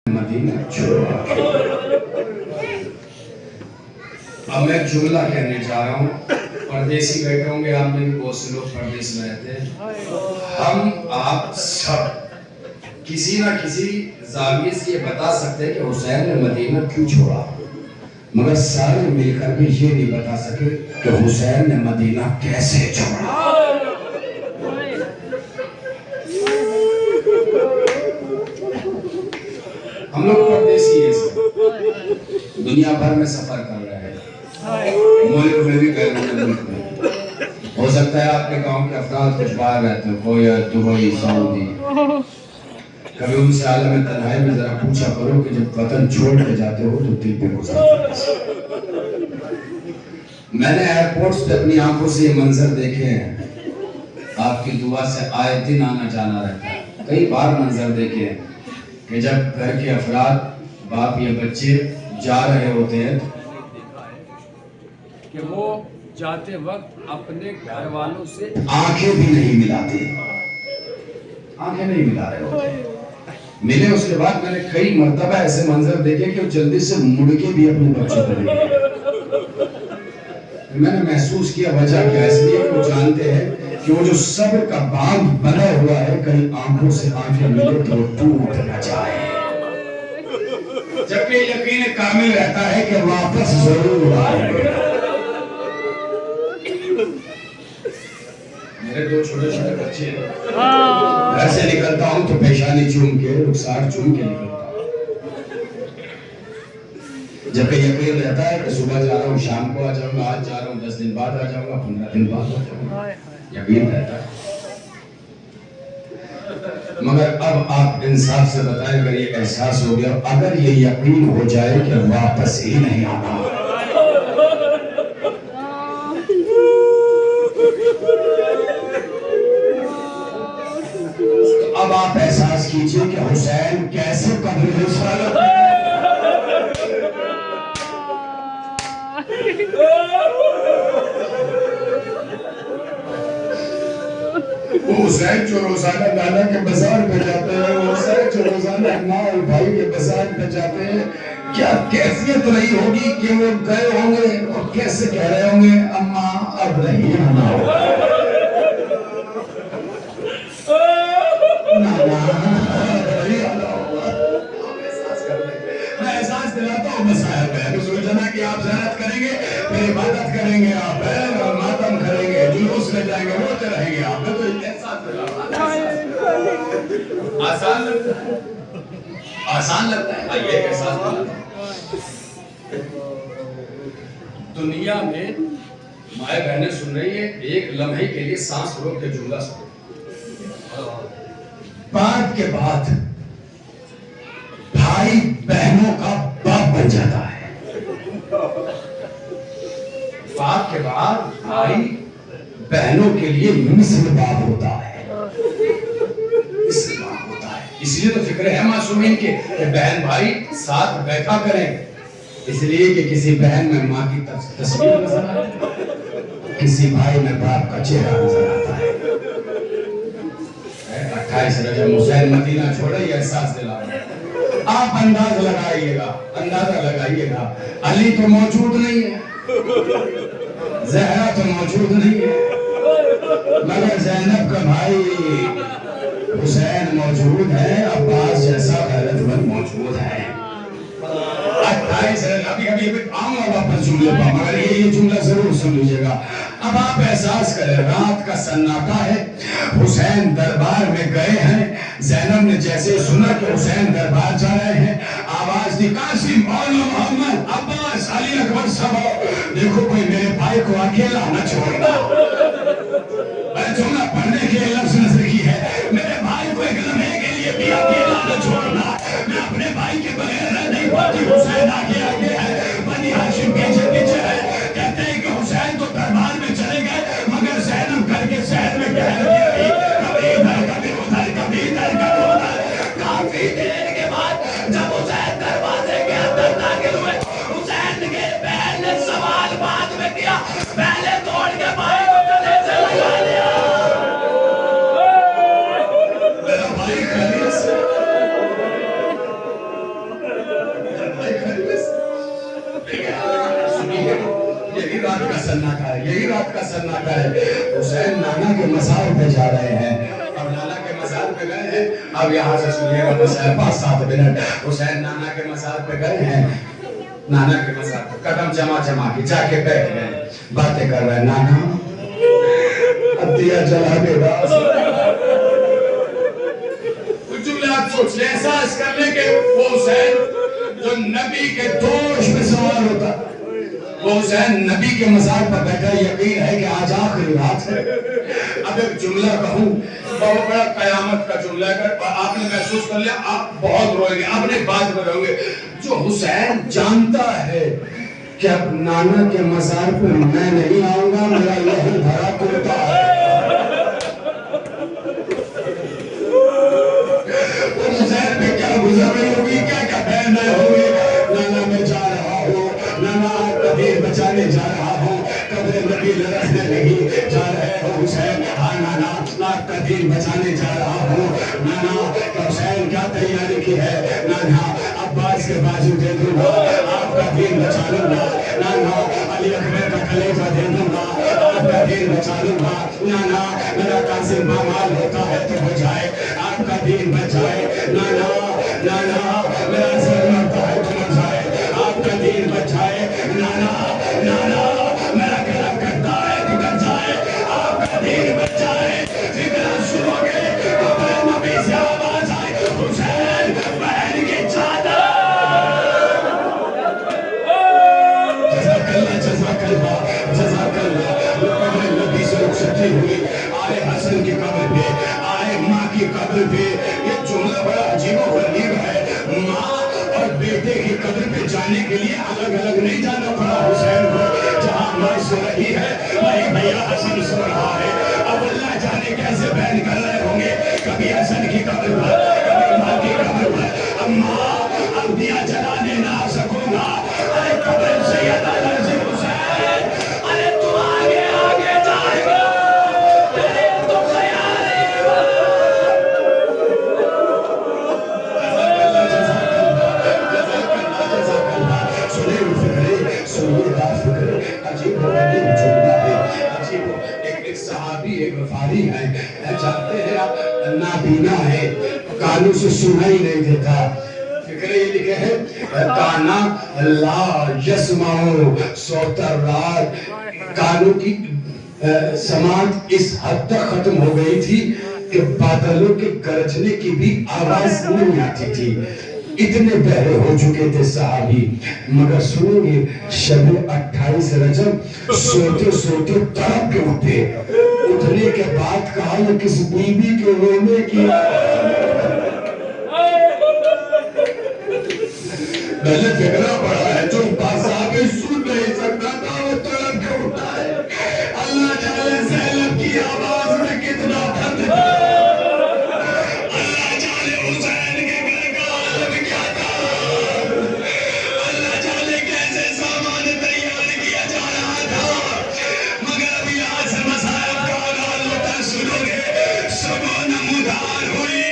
مدینہ چھوڑا. اب میں جملہ کہنے جا رہا ہوں. پردیسی بیٹھے ہوں گے، آپ میں بھی بہت سے لوگ پردیس میں رہتے ہیں. ہم آپ سب کسی نہ کسی زاویے سے یہ بتا سکتے ہیں کہ حسین نے مدینہ کیوں چھوڑا، مگر سارے مل کر بھی یہ نہیں بتا سکے کہ حسین نے مدینہ کیسے چھوڑا. ہم لوگ پردیسی ہیں، دنیا بھر میں سفر کر رہے ہیں، ملک میں بھی غیر ملک میں. ہو سکتا ہے آپ کے گاؤں کے افراد کچھ باہر رہتے ہیں، کویت، دبئی، سعودی. کبھی ان سے عالم تنہائی میں ذرا پوچھا کرو کہ جب وطن چھوڑ کے جاتے ہو تو دل پہ گزرتا ہے. میں نے ایئرپورٹس پہ اپنی آنکھوں سے یہ منظر دیکھے ہیں. آپ کی دعا سے آئے دن آنا جانا رہتا ہے. کئی بار منظر دیکھے ہیں کہ جب گھر کے افراد، باپ یا بچے جا رہے ہوتے ہیں کہ وہ جاتے وقت اپنے گھر والوں سے آنکھیں بھی نہیں ملاتے، آنکھیں نہیں ملا رہے ہوتے. ملے اس کے بعد میں نے کئی مرتبہ ایسے منظر دیکھے کہ وہ جلدی سے مڑ کے بھی اپنے بچوں کو لے گئے. میں نے محسوس کیا وجہ کیا، اس لیے کہ وہ جانتے ہیں کہ وہ جو صبر کا باندھ بنا ہوا ہے، کہیں آنکھوں سے آنکھیں ملے تو وہ ٹوٹ نہ جائے. جبکہ یقین کامل رہتا ہے کہ واپس ضرور آئیں گے. میرے دو چھوٹے چھوٹے بچے ہیں، گھر سے نکلتا ہوں تو پیشانی چوم کے، رخسار چوم کے نکلتا ہوں. جبکہ یقین رہتا ہے کہ صبح جا رہا ہوں، شام کو آ جاؤں گا، آج جا رہا ہوں 10 دن بعد آ جاؤں گا، 15 دن بعد آ جاؤں گا. یقین رہتا ہے. مگر اب آپ انصاف سے بتائیں، اگر یہ احساس ہو گیا، اگر یہ یقین ہو جائے کہ واپس ہی نہیں آنا، تو اب آپ احساس کیجئے کہ حسین کیسے قبر رسالت وہ حسین جو روزانہ نانا کے بازار پہ جاتے ہیں، وہ حسین جو روزانہ ماں اور بھائی کے بازار پہ جاتے ہیں، کیا کیفیت رہی ہوگی کہ وہ گئے ہوں گے اور کیسے کہہ رہے ہوں گے، اماں اب نہیں آنا ہوگا، میں احساس دلاتا ہوں مسائل میں رسول جنہ کی آپ زیارت کریں گے، پھر عبادت کریں گے، آپ ماتم کریں گے، جلوس لے جائیں گے، روتے رہیں گے. آپ میں تو احساس دلاتا ہوں. آسان لگتا ہے، آسان لگتا ہے. آئیے ایک احساس دلاتا ہوں. دنیا میں مائیں بہنیں سن رہی ہیں، ایک لمحے کے لیے سانس روک کے جملہ سنو. بعد کے بعد بھائی بہنوں کا باپ بن جاتا ہے. باپ کے بعد بھائی بہنوں کے لیے مثل باپ ہوتا ہے، مثل باپ ہوتا ہے. اس لیے تو فکر ہے معصومین کے کہ بہن بھائی ساتھ بیٹھا کریں، اس لیے کہ کسی بہن میں ماں کی تصویر نظر آتی ہے، کسی بھائی میں باپ کا چہرہ نظر آتا ہے. 28 رجب حسین مدینہ چھوڑے، یہ احساس دلا رہا ہے. آپ انداز لگائیے گا، اندازہ لگائیے گا، علی تو موجود نہیں ہے، زہرا تو موجود نہیں ہے، مگر زینب کا بھائی حسین موجود ہے، عباس جیسا غیرت مند موجود ہے. 28 ابھی آؤں گا واپس جملے پا، مگر یہ جملہ ضرور سن لیجیے گا. اب آپ احساس کریں، رات کا سناٹا ہے، حسین دربار میں گئے ہیں. زینب نے جیسے سنا کہ حسین دربار جا رہے ہیں، آواز دی، قاسم، مولا محمد، عباس، علی اکبر صاحب، دیکھو کوئی میرے بھائی کو اکیلا نہ چھوڑنا. میں جملہ پڑھنے کے لفظ نظر کی ہے، میرے بھائی کو ایک لمحے کے لیے بھی اکیلا نہ چھوڑنا. میں اپنے بھائی کے بغیر رہ نہیں پاتی. حسین آگے آگے ہے، بنی ہاشم پیچھے پیچھے ہے. کہتے ہیں کہ حسین تو دربار میں چلے گئے، مگر زینب گھر کے شہر میں کہہ رہی، کبھی ادھر کبھی ادھر، کبھی ادھر کبھی ادھر. کافی دیر کے بعد جب حسین دروازے کے اندر داخل ہوئے، حسین کے بہن نے سوال بعد میں کیا، پہلے توڑ کے بھائی کو گلے سے لگا لیا. میرا بھائی خیریت سے सन्नाटा है, यही रात का सन्नाटा है। हुसैन नाना के मज़ार पे जा रहे हैं, अब नाना के मज़ार पे गए हैं। अब यहाँ से सुनिएगा बस 5-7 मिनट। हुसैन नाना के मज़ार पे गए हैं, नाना के मज़ार पे कदम जमा जमा के जाके बैठ गए, बातें कर रहे हैं। नाना अब दिया जला देगा, कुछ जुमले आप सोच ले, एहसास कर ले कि वो हुसैन जो नबी के दोष में सवार होता, वो हुसैन नबी के मज़ार पर बैठा, यकीन है कि आज आखिरी रात है। अब एक जुमला कहूँ, बहुत बड़ा कयामत का जुमला है, आपने महसूस कर लिया, आप बहुत रोएंगे, आपने बात में रहोगे। जो हुसैन जानता है कि अब नाना के मज़ार पर मैं नहीं आऊंगा, मेरा यही भरा कुर्ता है, हुसैन पे क्या गुजर रही होगी, क्या क्या बहन रहे होंगे। नाना मैं जा रहा हूँ, नाना कबीर बचाने जा रहा हूँ, कब्र नबी लरसने लगी, जा रहे हो हुसैन, हाँ नाना आपका दीन बचाने जा रहा हूँ। नाना हुसैन क्या तैयारी की है, नाना अब्बास के बाजू दे दूंगा, आपका दीन बचा लूंगा, नाना अली अकबर का कलेजा दे दूंगा, आपका दीन बचा लूंगा, नाना मेरा कासिम मामाल होता है तो हो जाए, आपका दीन बचाए, नाना नाना मेरा सर मरता है तो मर जाए, आपका दीन बचाए, नाना नाना मेरा गला करता है तो कर जाए, आपका दीन बचाए। जितना सुनोगे अपने नबी से आवाज आए, हुसैन बहन की चादर। जज़ाकल्लाह जज़ाकल्लाह जज़ाकल्लाह। अपने नबी से रुखसती हुई, आए हसन की कब्र पे, आए माँ की कब्र पे। ये जुमला बड़ा अजीब और गरीब है, माँ और बेटे की कब्र पे जाने के लिए अलग अलग नहीं जाना पड़ा हुसैन को। जहाँ माँ सो रही है वही भैया हसन सो रहा है। अब अल्लाह जाने कैसे बहन कर रहे होंगे, कभी हसन की कब्र पर, कभी माँ की कब्र पर। अब माँ अब दिया जलाने ना आ सकूंगा, अरे कब्र से अदालत से हुसैन, अरे तू आगे आगे जाएगा, अरे तू तैयारी हो। एक सहाबी एक वफारी है, जानते हैं आप, नाबीना है, कानों से सुनाई नहीं देता। फिक्रे ये लिखे हैं, काना ला यस्माओ सौतर रात, कानों की समात इस हद तक खत्म हो गई थी कि बादलों के गरजने की भी आवाज नहीं आती थी, इतने बहरे हो चुके थे सहाबी। मगर सुनेंगे, शब 28 रजब सोते सोते तड़प के उठे, उठने के बाद कहा ये किस बीबी के रोने की। मैंने फिक्रा पड़ा है, जो बासाबे सुन नहीं सकता था वो तड़प के उठा है। अल्लाह जाने ज़ैनब की आवाज में कितना दर्द था, अल्लाह जाने हुसैन के घर का आलम क्या था, अल्लाह जाने कैसे सामान तैयार किया जा रहा था। मगर अभी आज से मसाइब का आगाज होता है, सुनोगे सुबह नमूदार हुई,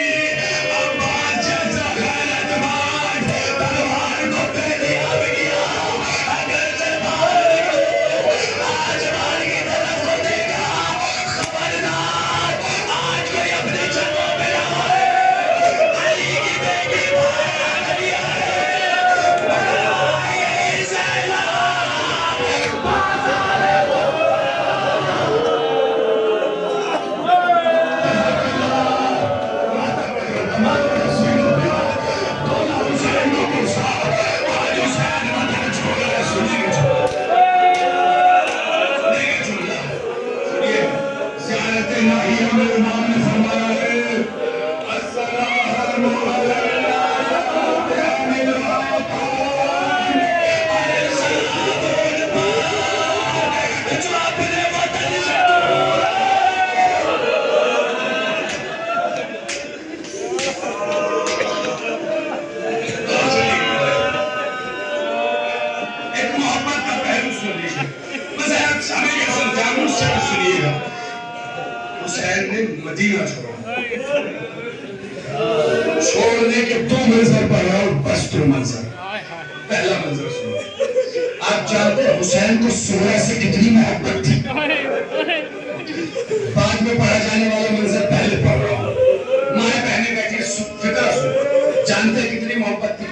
अब्बास जैसा गैरतमंद तलवार को पहले अब गया, अगर से बाहर आसमान की तरफ को देखा, खबरदार आज कोई अपने जगहों पे ना आए, अली की बेटी बाहर आ गई है, मगर आए ज़ैनब बाज़ार हुसैन ने मदीना छोड़ा, छोड़ने के 2 मंजर पर और बस 2 मंजर। पहला मंजर सुनो, आप जानते हैं हुसैन को सुगरा से कितनी मोहब्बत थी। बाद में पढ़ा जाने वाला मंजर पहले पढ़ रहा हूँ। माए बहने बैठी फिक्र सुन, जानते कितनी मोहब्बत थी।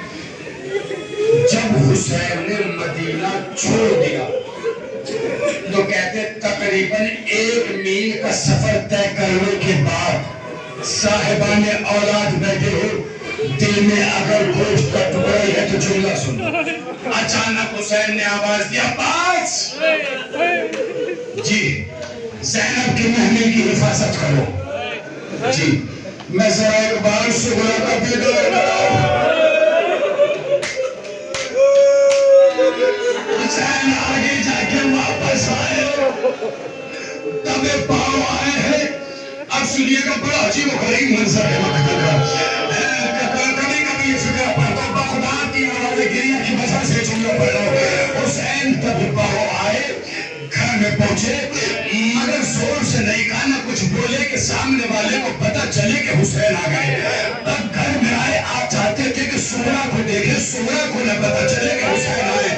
जब हुसैन ने मदीना छोड़ दिया तो कहते तकरीबन 1 मील का सफर तय करने के बाद साहिबान औलाद बैठे हो, दिल में अगर गोश्त का टुकड़ा है तो जुमला सुन। अचानक हुसैन ने आवाज दिया, अब्बास जी ज़ैनब के महमिल की हिफाजत करो। जी मैं जरा एक बार सुगरा का वीडियो लगाऊं। हुसैन आगे जाके वापस आए, दबे पांव आए हैं। अब सुनिएगा, बड़ा अजीब और गरीब मंजर है मक्का का। कभी कभी ये फिक्र पड़ता है, खुदा की आवाज़ गिरिया की वजह से जुमला पढ़ रहा हूं। हुसैन दबे पांव आए, घर में पहुंचे, मगर जोर से नहीं कहा, ना कुछ बोले कि सामने वाले को पता चले कि हुसैन आ गए। तब घर में आए, आप चाहते थे कि सुगरा को देखे, सुगरा को न पता चले कि हुसैन आए।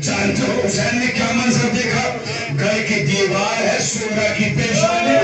जानते हो हुसैन ने क्या मंजर देखा? घर की दीवार है, सुगरा की पेशानी।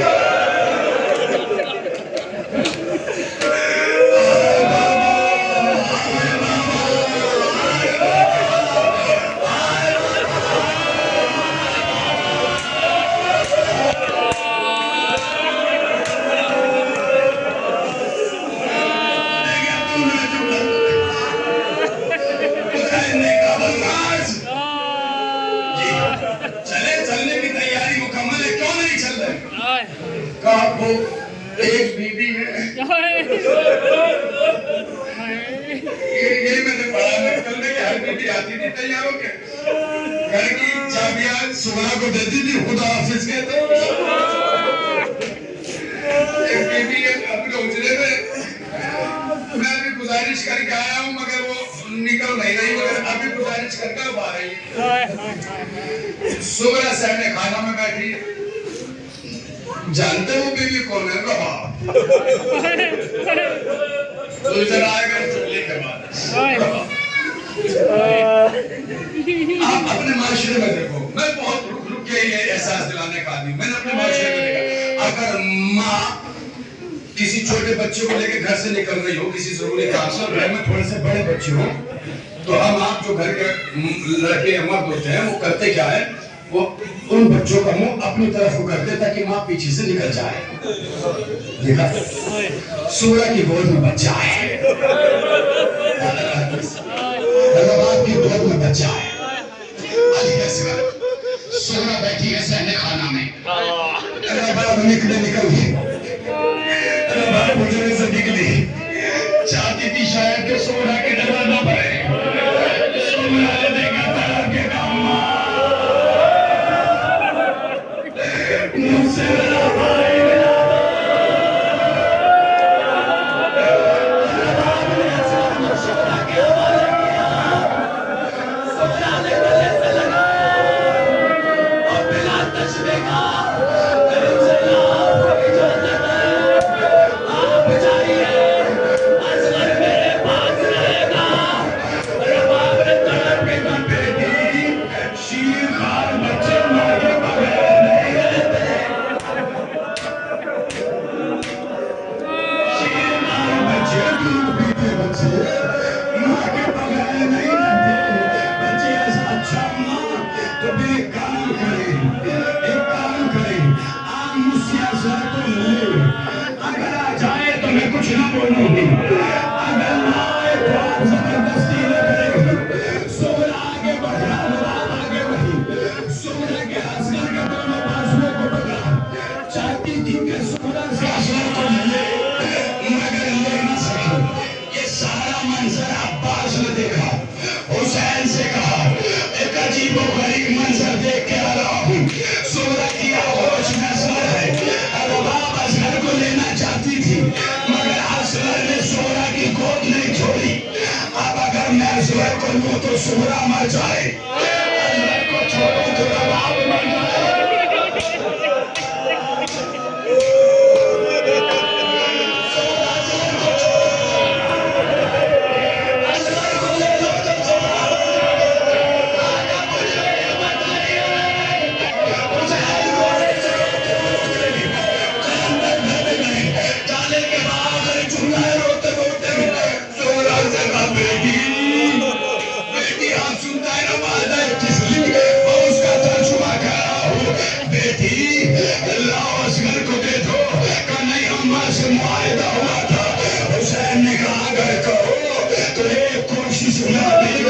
एक बीबी है, ये मैंने पढ़ा नकल में कि हर बीबी आती थी तैयार होके, घर की चाबियां सुगरा को देती थी, खुदा हाफिज कहते। एक बीबी है अपने उजरे में, मैं अभी गुजारिश करके आया हूँ मगर वो निकल नहीं रही, मगर अभी गुजारिश करके अब आ रही है। सुगरा साहब ने खाना में बैठी, जानते हो बीवी कौन है? बाप तो इधर आएगा चुगली के बाद। आप अपने माशरे में देखो, मैं बहुत रुक रुक के ये एहसास दिलाने का आदमी, मैंने अपने माशरे में देखा, अगर माँ किसी छोटे बच्चे को लेकर घर से निकल रही हो किसी जरूरी काम से, घर में थोड़े से बड़े बच्चे हो, तो हम आप जो घर के लड़के मर्द होते हैं वो करते क्या है, वो उन बच्चों का मुंह अपनी तरफ को करते ताकि माँ पीछे से निकल जाए। देखा, सूरा की गोद में बच्चा है, की गोद में बच्चा है। सूरा बैठी है सहने खाना में, निकल गई, मुझे से निकली, चाहती थी शायद के सूरा के डर न पड़े। सूरा ने देखा तरफ के काम मुझसे बड़ा भाई तो सुगरा मर जाए, अल्लाह को छोड़ो तो रबाब मर जाए। بیٹی آپ سنتا ہے نا وعدہ کس کی، میں اس کا ترجمہ کر رہا ہوں. بیٹی اللہ اصغر کو دے دو کہ نہیں اماں سے معاہدہ ہوا تھا. حسین نے کہا اگر کہو تو ایک کوشش میں بھی